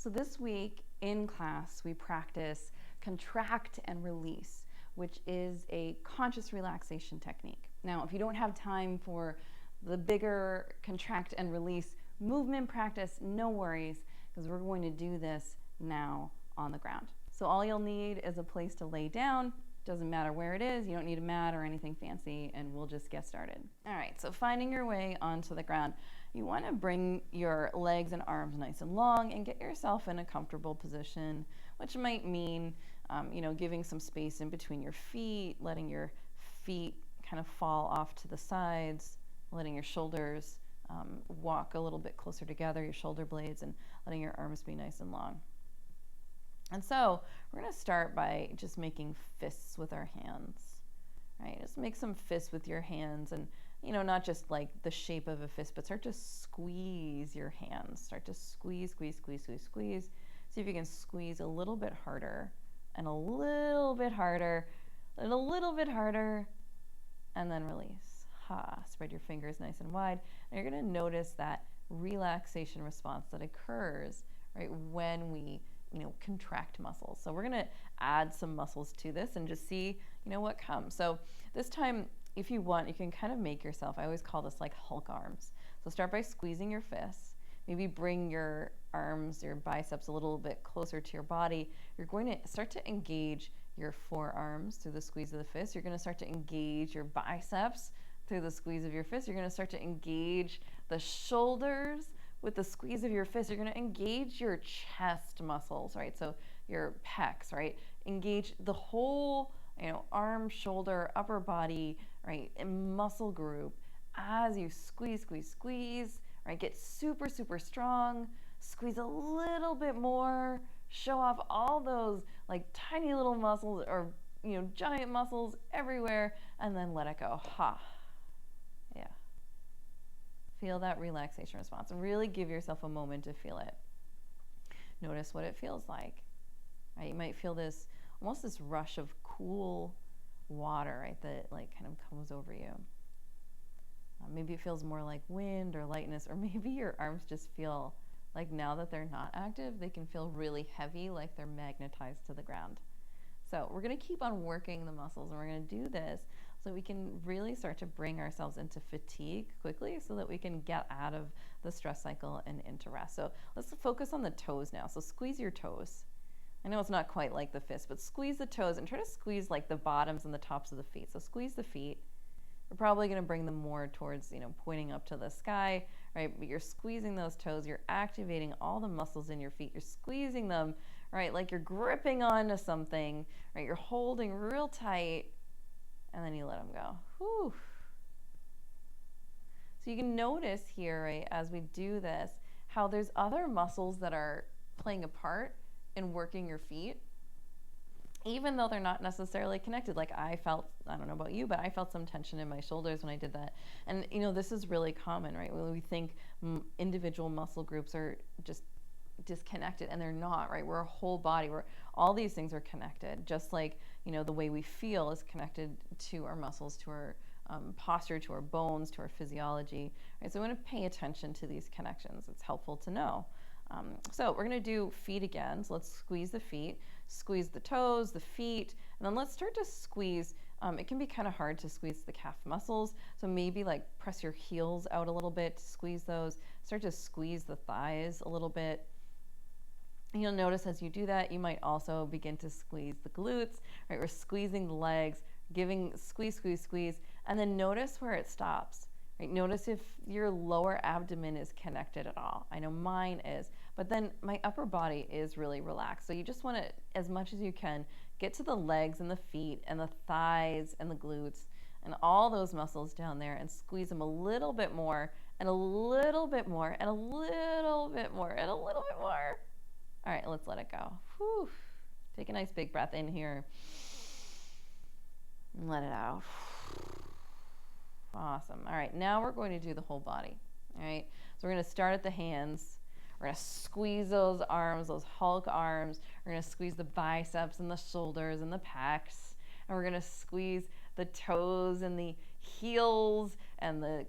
So this week in class, we practice contract and release, which is a conscious relaxation technique. Now, if you don't have time for the bigger contract and release movement practice, no worries, because we're going to do this now on the ground. So all you'll need is a place to lay down. Doesn't matter where it is, you don't need a mat or anything fancy, and we'll just get started. All right, so finding your way onto the ground. You want to bring your legs and arms nice and long and get yourself in a comfortable position, which might mean, giving some space in between your feet, letting your feet kind of fall off to the sides, letting your shoulders walk a little bit closer together, your shoulder blades, and letting your arms be nice and long. And so we're going to start by just making fists with our hands, right? Just make some fists with your hands, and not just like the shape of a fist, but start to squeeze your hands. Start to squeeze, squeeze, squeeze, squeeze, squeeze. See if you can squeeze a little bit harder, and a little bit harder, and a little bit harder, and then release. Spread your fingers nice and wide, and you're going to notice that relaxation response that occurs right when we contract muscles. So we're going to add some muscles to this and just see what comes. So this time, if you want, you can kind of make yourself, I always call this like Hulk arms. So start by squeezing your fists. Maybe bring your arms, your biceps a little bit closer to your body. You're going to start to engage your forearms through the squeeze of the fist. You're going to start to engage your biceps through the squeeze of your fist. You're going to start to engage the shoulders with the squeeze of your fist. You're going to engage your chest muscles, right? So your pecs, right? Engage the whole, arm, shoulder, upper body, right? And muscle group as you squeeze, squeeze, squeeze, right? Get super, super strong. Squeeze a little bit more. Show off all those like tiny little muscles or, giant muscles everywhere, and then let it go. Yeah. Feel that relaxation response. Really give yourself a moment to feel it. Notice what it feels like. Right? You might feel this, almost this rush of cool water, right, that like kind of comes over you. Maybe it feels more like wind or lightness, or maybe your arms just feel like now that they're not active, they can feel really heavy, like they're magnetized to the ground. So we're going to keep on working the muscles, and we're going to do this so we can really start to bring ourselves into fatigue quickly so that we can get out of the stress cycle and into rest. So let's focus on the toes now. So squeeze your toes. I know it's not quite like the fist, but squeeze the toes and try to squeeze like the bottoms and the tops of the feet. So squeeze the feet. You're probably going to bring them more towards, pointing up to the sky, right? But you're squeezing those toes. You're activating all the muscles in your feet. You're squeezing them, right? Like you're gripping onto something, right? You're holding real tight, and then you let them go. Whew. So you can notice here, right, as we do this, how there's other muscles that are playing a part in working your feet, even though they're not necessarily connected. Like I don't know about you, but I felt some tension in my shoulders when I did that. And this is really common, right? When we think individual muscle groups are just disconnected, and they're not, right? We're a whole body where all these things are connected, just like the way we feel is connected to our muscles, to our posture, to our bones, to our physiology, right? So we want to pay attention to these connections. It's helpful to know. So we're going to do feet again. So let's squeeze the feet, squeeze the toes, the feet, and then let's start to squeeze. It can be kind of hard to squeeze the calf muscles, so maybe like press your heels out a little bit to squeeze those. Start to squeeze the thighs a little bit. You'll notice as you do that, you might also begin to squeeze the glutes, right? We're squeezing the legs, giving squeeze, squeeze, squeeze, and then notice where it stops, right? Notice if your lower abdomen is connected at all. I know mine is, but then my upper body is really relaxed. So you just want to, as much as you can, get to the legs and the feet and the thighs and the glutes and all those muscles down there and squeeze them a little bit more and a little bit more and a little bit more and a little bit more. All right, let's let it go. Whew. Take a nice big breath in here and let it out. Awesome. All right, now we're going to do the whole body. All right, so we're going to start at the hands. We're going to squeeze those arms, those Hulk arms. We're going to squeeze the biceps and the shoulders and the pecs. And we're going to squeeze the toes and the heels and the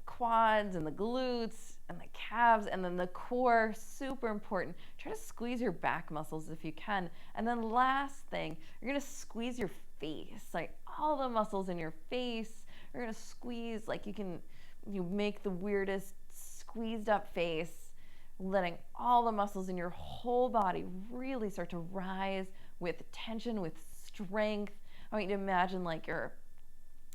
quads and the glutes and the calves, and then the core, super important. Try to squeeze your back muscles if you can. And then last thing, you're gonna squeeze your face, like all the muscles in your face. You're gonna squeeze like you make the weirdest squeezed up face, letting all the muscles in your whole body really start to rise with tension, with strength. I want you to imagine like you're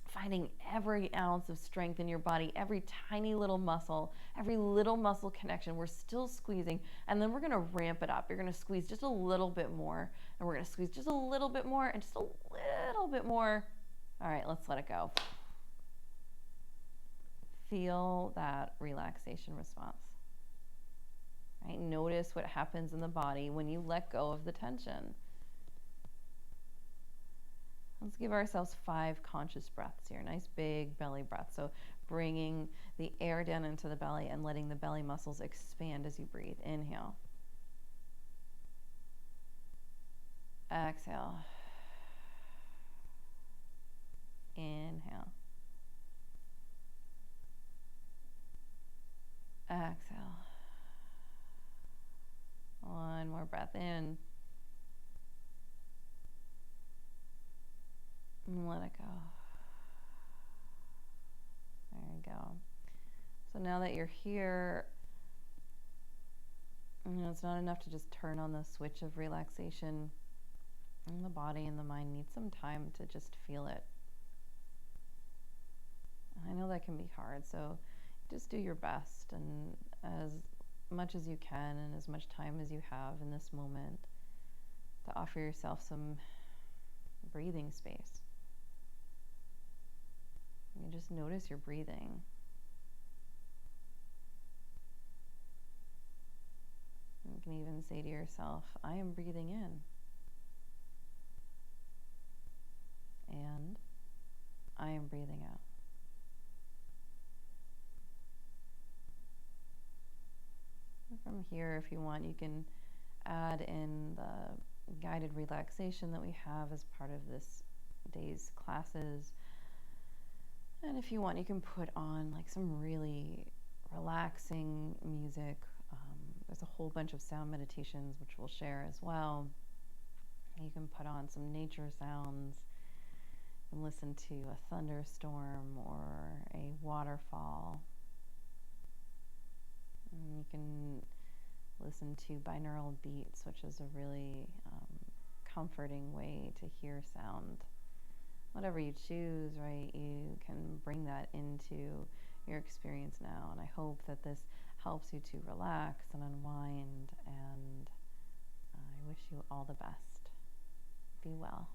finding every ounce of strength in your body, every tiny little muscle, every little muscle connection. We're still squeezing, and then we're gonna ramp it up. You're gonna squeeze just a little bit more, and we're gonna squeeze just a little bit more, and just a little bit more. All right, let's let it go. Feel that relaxation response. Right? Notice what happens in the body when you let go of the tension. Let's give ourselves 5 conscious breaths here. Nice big belly breath. So bringing the air down into the belly and letting the belly muscles expand as you breathe. Inhale. Exhale. Inhale. Exhale. One more breath in. And let it go. There you go. So now that you're here, it's not enough to just turn on the switch of relaxation. And the body and the mind need some time to just feel it. I know that can be hard, so just do your best, and as much as you can and as much time as you have in this moment to offer yourself some breathing space. You just notice your breathing. You can even say to yourself, I am breathing in. And I am breathing out. And from here, if you want, you can add in the guided relaxation that we have as part of this day's classes. And if you want, you can put on like some really relaxing music. There's a whole bunch of sound meditations, which we'll share as well. You can put on some nature sounds and listen to a thunderstorm or a waterfall. And you can listen to binaural beats, which is a really comforting way to hear sound. Whatever you choose, right, you can bring that into your experience now. And I hope that this helps you to relax and unwind. And I wish you all the best. Be well.